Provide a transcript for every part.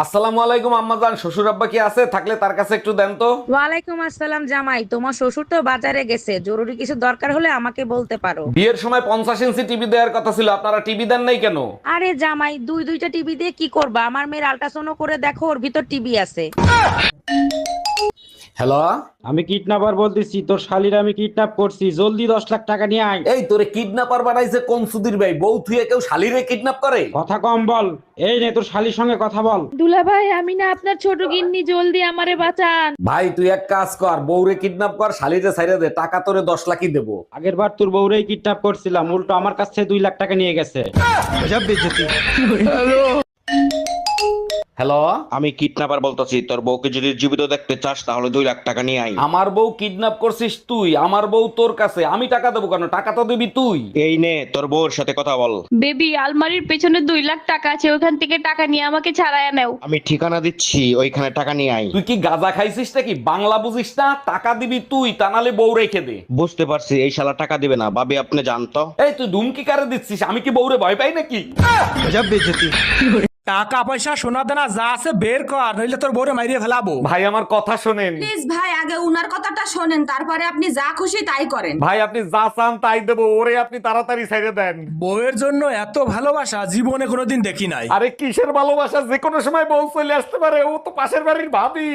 আসসালামু আলাইকুম আম্মাজান, শ্বশুর আব্বা কি আছে? থাকলে তার কাছে একটু দেন তো। ওয়ালাইকুম আসসালাম জামাই, তোমার শ্বশুর তো বাজারে গেছে, জরুরি কিছু দরকার হলে আমাকে বলতে পারো। বিয়ের সময় 50 ইঞ্চি টিভি দেওয়ার কথা ছিল, আপনারা টিভি দেন নাই কেন? আরে জামাই, দুইটা টিভি দিয়ে কি করবা? আমার মেয়ের আল্ট্রাসাউন্ড করে দেখো, ওর ভিতর টিভি আছে। হ্যালো, আমি কিডন্যাপার বলতেছি, তোর শালীরা আমি কিডন্যাপ করছি, জলদি 10 লাখ টাকা নিয়ে আয়। এই তোরে কিডন্যাপার বানাইছে কোন সুধীর ভাই? বউ থুয়ে কেউ শালিরে কিডন্যাপ করে? কথা কম বল। এই নে তোর শালীর সঙ্গে কথা বল। দুলা ভাই, আমি না আপনার ছোট গিন্নি, জলদি আমারে বাঁচান। ভাই তুই এক কাজ কর, বউরে কিডন্যাপ কর, শালিরে ছাইরে দে, টাকা তোরে 10 লাখই দেবো। আগের বার তোর বউরেই কিডন্যাপ করছিলাম, উল্টো আমার কাছ থেকে 2 লাখ টাকা নিয়ে গেছে। হ্যালো, আমি কিডন্যাপার বলতেছি, তোর বউকে যদি জীবিত দেখতে চাস তাহলে 2 লাখ টাকা নিয়ে আয়। আমার বউ কিডন্যাপ করছিস তুই? আমার বউ তোর কাছে, আমি টাকা দেবো কেন? টাকা তো দিবি তুই। এই নে তোর বউর সাথে কথা বল। বেবি, আলমারির পেছনে 2 লাখ টাকা আছে, ওখান থেকে টাকা নিয়ে আমাকে ছাড়াইয়া নাও। আমি ঠিকানা দিচ্ছি, ওইখানে টাকা নিয়ে আয়। তুই কি গাঁজা খাইছিস নাকি? বাংলা বুঝিস না? টাকা দিবি তুই, তা নাহলে বউ রেখে দে। বুঝতে পারছি, এই শালা টাকা দিবে না। ভাবি আপনি জানতো। এই তুই ধুমকি কারে দিচ্ছিস? আমি কি বউরে ভয় পাই নাকি? টাকা পয়সা সোনা দানা যা আছে বের কর, নইলে তোর বউরে মাইরিয়ে ফেলাবো। ভাই আমার কথা শোনেন। প্লিজ ভাই, আগে উনার কথাটা শোনেন, তারপরে আপনি যা খুশি তাই করেন। ভাই আপনি যা চান তাই দেবো, ওরে আপনি তাড়াতাড়ি ছেড়ে দেন। বউয়ের জন্য এত ভালোবাসা জীবনে কোনোদিন দেখি নাই। আরে কিসের ভালোবাসা? যে কোনো সময় বউ চলে আসতে পারে, ও তো পাশের বাড়ির ভাবি।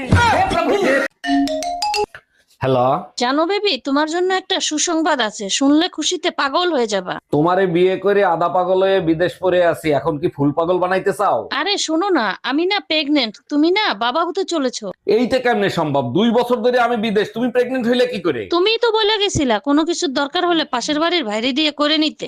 হ্যালো, জানো বেবি, তোমার জন্য একটা সুসংবাদ আছে, শুনলে খুশিতে পাগল হয়ে যাবা। তোমারে বিয়ে করে আধা পাগল হয়ে বিদেশ পড়ে আছি, এখন কি ফুল পাগল বানাইতে চাও? আরে শোনো না, আমি না প্রেগনেন্ট, তুমি না বাবা হতে চলেছো। এইটা কেমনে সম্ভব? 2 বছর ধরে আমি বিদেশ, তুমি প্রেগনেন্ট হইলে কি করে? তুমিই তো বলে গেছিলা কোনো কিছুর দরকার হলে পাশের বাড়ির বাইরে দিয়ে করে নিতে।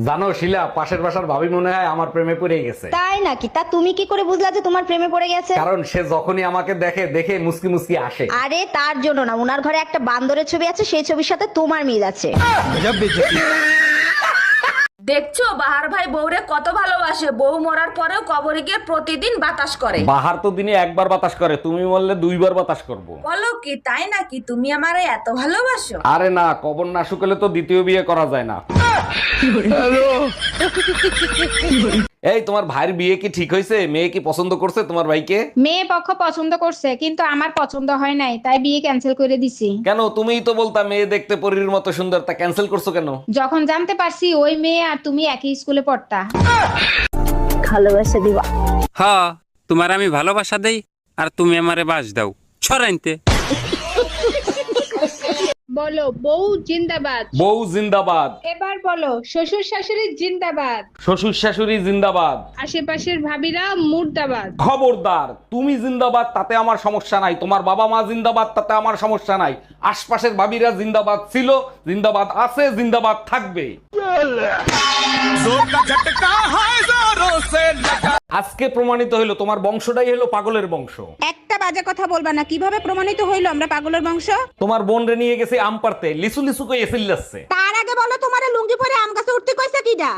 জানো শিলা, পাশের বাসার ভাবি মনে হয় আমার প্রেমে পড়ে গেছে। তাই নাকি? তা তুমি কি করে বুঝলা যে তোমার প্রেমে পড়ে গেছে? কারণ সে যখনই আমাকে দেখে দেখে মুসকি মুসকি আসে। আরে তার জন্য না, উনার ঘরে একটা বান্দরের ছবি আছে, সেই ছবির সাথে তোমার মিল আছে। দেখছো বাহার ভাই বউরে কত ভালোবাসে, বউ মরার পরেও কবরে গিয়ে প্রতিদিন বাতাস করে। বাহার তো দিনে একবার বাতাস করে, তুমি বললে 2বার বাতাস করব। বলো কি, তাই নাকি? তুমি আমারে এত ভালোবাসো? আরে না, কবর না শুকলে তো দ্বিতীয় বিয়ে করা যায় না। এই তোমার ভাইয়ের বিয়ে কি ঠিক হয়েছে? মেয়ে কি পছন্দ করছে তোমার ভাইকে? মেয়ে পক্ষ পছন্দ করছে, কিন্তু আমার পছন্দ হয় নাই, তাই বিয়ে ক্যান্সেল করে দিছি। কেন? তুমিই তো বলতা মেয়ে দেখতে পরীর মতো সুন্দর, তা ক্যান্সেল করছো কেন? যখন জানতে পারছি ওই মেয়ে আর তুমি একই স্কুলে পড়তা। ভালোবাসা দিবা? হ্যাঁ, তোমার আমি ভালোবাসা দেই আর তুমি আমারে বাস দাও ছড়াইতে। বলো বউ জিন্দাবাদ। বউ জিন্দাবাদ। এবার বলো শ্বশুর শাশুড়ি জিন্দাবাদ। শ্বশুর শাশুড়ি জিন্দাবাদ। আশেপাশের ভাবিরা মুর্দাবাদ। খবরদার, তুমি জিন্দাবাদ তাতে আমার সমস্যা নাই, তোমার বাবা মা জিন্দাবাদ তাতে আমার সমস্যা নাই, আশপাশের ভাবিরা জিন্দাবাদ ছিল, জিন্দাবাদ আছে, জিন্দাবাদ থাকবে। আজকে প্রমাণিত হইলো তোমার বংশটাই হলো পাগলের বংশ। একটা বাজে কথা বলবা না। কিভাবে প্রমাণিত হইলো আমরা পাগলের বংশ? তোমার বোন রে নিয়ে গেছে আম পাড়তে, লিসু লিসু কই এসিল যাচ্ছে। তার আগে বলো, তোমার লুঙ্গি পরে আম গাছে উঠতে কইছে কিডা?